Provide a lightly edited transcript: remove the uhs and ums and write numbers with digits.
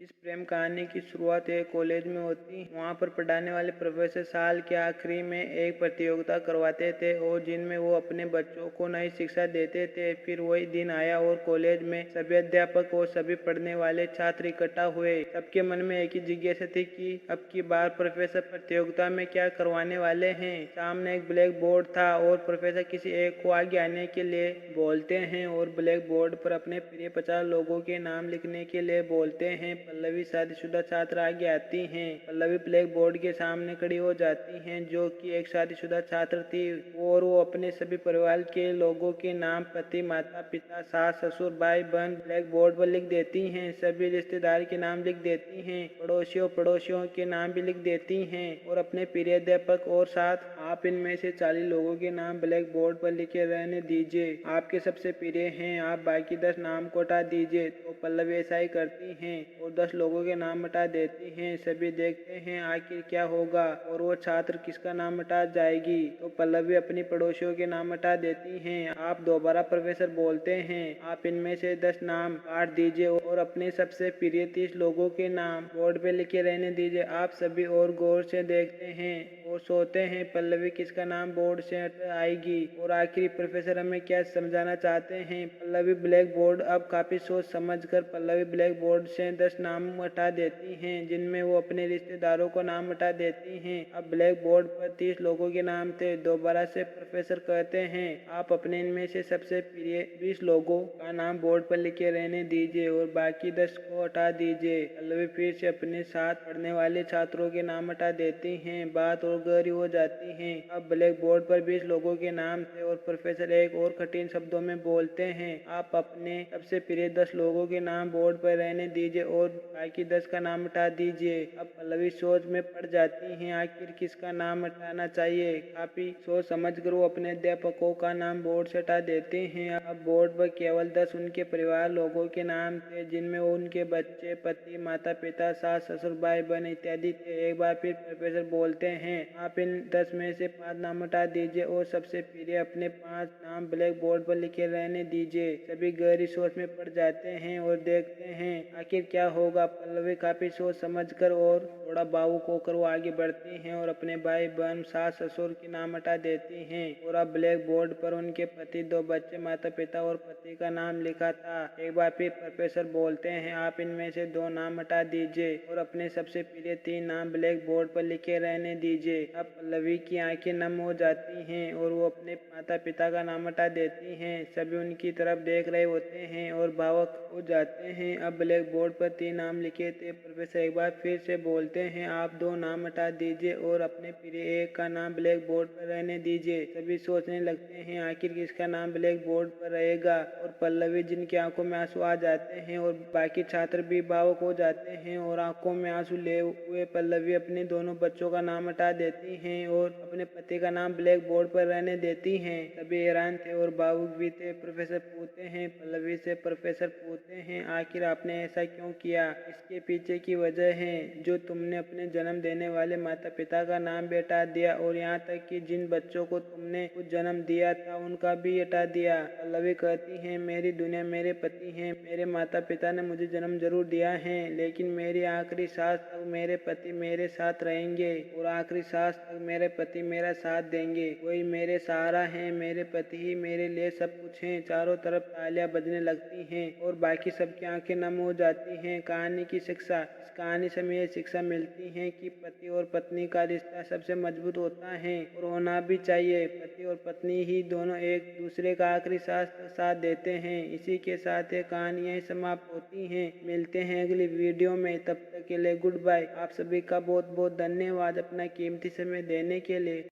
इस प्रेम कहानी की शुरुआत एक कॉलेज में होती। वहाँ पर पढ़ाने वाले प्रोफेसर साल के आखिरी में एक प्रतियोगिता करवाते थे और जिनमें वो अपने बच्चों को नई शिक्षा देते थे। फिर वही दिन आया और कॉलेज में सभी अध्यापक और सभी पढ़ने वाले छात्र इकट्ठा हुए। सबके मन में एक ही जिज्ञासा थी कि अब की बार प्रोफेसर प्रतियोगिता में क्या करवाने वाले हैं। सामने एक ब्लैक बोर्ड था और प्रोफेसर किसी एक को आगे आने के लिए बोलते हैं और ब्लैक बोर्ड पर अपने प्रिय 50 लोगों के नाम लिखने के लिए बोलते हैं। पल्लवी शादीशुदा छात्र आगे आती हैं। पल्लवी ब्लैक बोर्ड के सामने खड़ी हो जाती हैं, जो कि एक शादीशुदा छात्र थी और वो अपने सभी परिवार के लोगों के नाम, पति, माता पिता, सास ससुर, भाई बहन ब्लैक बोर्ड पर लिख देती हैं। सभी रिश्तेदार के नाम लिख देती हैं, पड़ोसियों के नाम भी लिख देती हैं और अपने प्रिय अध्यापक और साथ आप इनमें से 40 लोगों के नाम ब्लैक बोर्ड पर लिखे रहने दीजिए। आपके सबसे प्रिय हैं, आप बाकी 10 नाम को हटा दीजिए। तो पल्लवी ऐसा ही करती हैं और 10 लोगों के नाम हटा देती हैं। सभी देखते हैं आखिर क्या होगा और वो छात्र किसका नाम हटा जाएगी। तो पल्लवी अपनी पड़ोसियों के नाम हटा देती हैं। आप दोबारा प्रोफेसर बोलते हैं, आप इनमें से 10 नाम काट दीजिए और अपने सबसे प्रिय 30 लोगों के नाम बोर्ड पे लिखे रहने दीजिए। आप सभी और गौर से देखते हैं और सोचते हैं पल्लवी किसका नाम बोर्ड से हट आएगी और आखिरी प्रोफेसर हमें क्या समझाना चाहते हैं। पल्लवी ब्लैक बोर्ड अब काफी सोच समझ कर पल्लवी ब्लैक बोर्ड से 10 नाम हटा देती हैं, जिनमें वो अपने रिश्तेदारों को नाम हटा देती हैं। अब ब्लैक बोर्ड पर 30 लोगों के नाम थे। दोबारा से प्रोफेसर कहते हैं, आप अपने इनमें से सबसे प्रिय 20 लोगों का नाम बोर्ड पर लिखे रहने दीजिए और बाकी 10 को हटा दीजिए। पल्लवी फिर से अपने साथ पढ़ने वाले छात्रों के नाम हटा देती हैं। बात और गहरी हो जाती है। अब ब्लैक बोर्ड पर 20 लोगों के नाम थे और प्रोफेसर एक और कठिन शब्दों में बोलते हैं, आप अपने सबसे प्रिय 10 लोगों के नाम बोर्ड पर रहने दीजिए और बाकी 10 का नाम हटा दीजिए। अब पल्लवी सोच में पड़ जाती हैं, आखिर किसका नाम हटाना चाहिए। काफी सोच समझ कर वो अपने अध्यापकों का नाम बोर्ड से हटा देते हैं। अब बोर्ड पर केवल 10 उनके परिवार लोगों के नाम थे, जिनमें वो उनके बच्चे, पति, माता पिता, सास ससुर, भाई बहन इत्यादि थे। एक बार फिर प्रोफेसर बोलते हैं, आप इन 10 में से 5 नाम हटा दीजिए और सबसे प्रिय अपने 5 नाम ब्लैक बोर्ड पर लिखे रहने दीजिए। सभी गहरी सोच में पड़ जाते हैं और देखते हैं आखिर क्या होगा। पल्लवी काफी सोच समझकर और थोड़ा भावुक होकर वो आगे बढ़ती हैं और अपने भाई बहन, सास ससुर के नाम हटा देती हैं और अब ब्लैक बोर्ड पर उनके पति, 2 बच्चे, माता पिता और पति का नाम लिखा था। एक बार फिर प्रोफेसर बोलते हैं, आप इनमें से 2 नाम हटा दीजिए और अपने सबसे प्रिय 3 नाम ब्लैक बोर्ड पर लिखे रहने दीजिए। अब पल्लवी की आंखें नम हो जाती हैं और वो अपने माता पिता का नाम हटा देती हैं। सभी उनकी तरफ देख रहे होते हैं और भावुक हो जाते हैं। अब ब्लैक बोर्ड पर 3 नाम लिखे थे। प्रोफेसर एक बार फिर से बोलते हैं, आप 2 नाम हटा दीजिए और अपने प्रिय एक का नाम ब्लैक बोर्ड पर रहने दीजिए। सभी सोचने लगते हैं आखिर किसका नाम ब्लैक बोर्ड पर रहेगा और पल्लवी, जिनकी आंखों में आंसू आ जाते हैं और बाकी छात्र भी भावुक हो जाते हैं और आंखों में आंसू ले हुए पल्लवी अपने दोनों बच्चों का नाम हटा देती हैं और अपने पति का नाम ब्लैक बोर्ड पर रहने देती हैं। सभी हैरान थे और भावुक भी थे। प्रोफेसर पूछते हैं पल्लवी से, प्रोफेसर पूछते हैं, आखिर आपने ऐसा क्यों किया। इसके पीछे की वजह है जो तुमने अपने जन्म देने वाले माता पिता का नाम भी हटा दिया और यहाँ तक कि जिन बच्चों को तुमने खुद जन्म दिया था उनका भी हटा दिया। पल्लवी कहती है, मेरी दुनिया मेरे पति हैं। मेरे माता पिता ने मुझे जन्म जरूर दिया है, लेकिन मेरी आखिरी सांस तक मेरे पति मेरे साथ रहेंगे और आखिरी सांस तक मेरे पति मेरा साथ देंगे। वही मेरे सहारा है। मेरे पति ही मेरे लिए सब कुछ है। चारों तरफ तालियां बजने लगती हैं और बाकी सबकी आंखें नम हो जाती हैं। कहानी की शिक्षा, इस कहानी से हमें शिक्षा मिलती है कि पति और पत्नी का रिश्ता सबसे मजबूत होता है और होना भी चाहिए। पति और पत्नी ही दोनों एक दूसरे का आखिरी सांस तक साथ देते हैं। इसी के साथ ये कहानी यहीं समाप्त होती है। मिलते हैं अगली वीडियो में, तब तक के लिए गुड बाय। आप सभी का बहुत बहुत धन्यवाद अपना कीमती समय देने के लिए।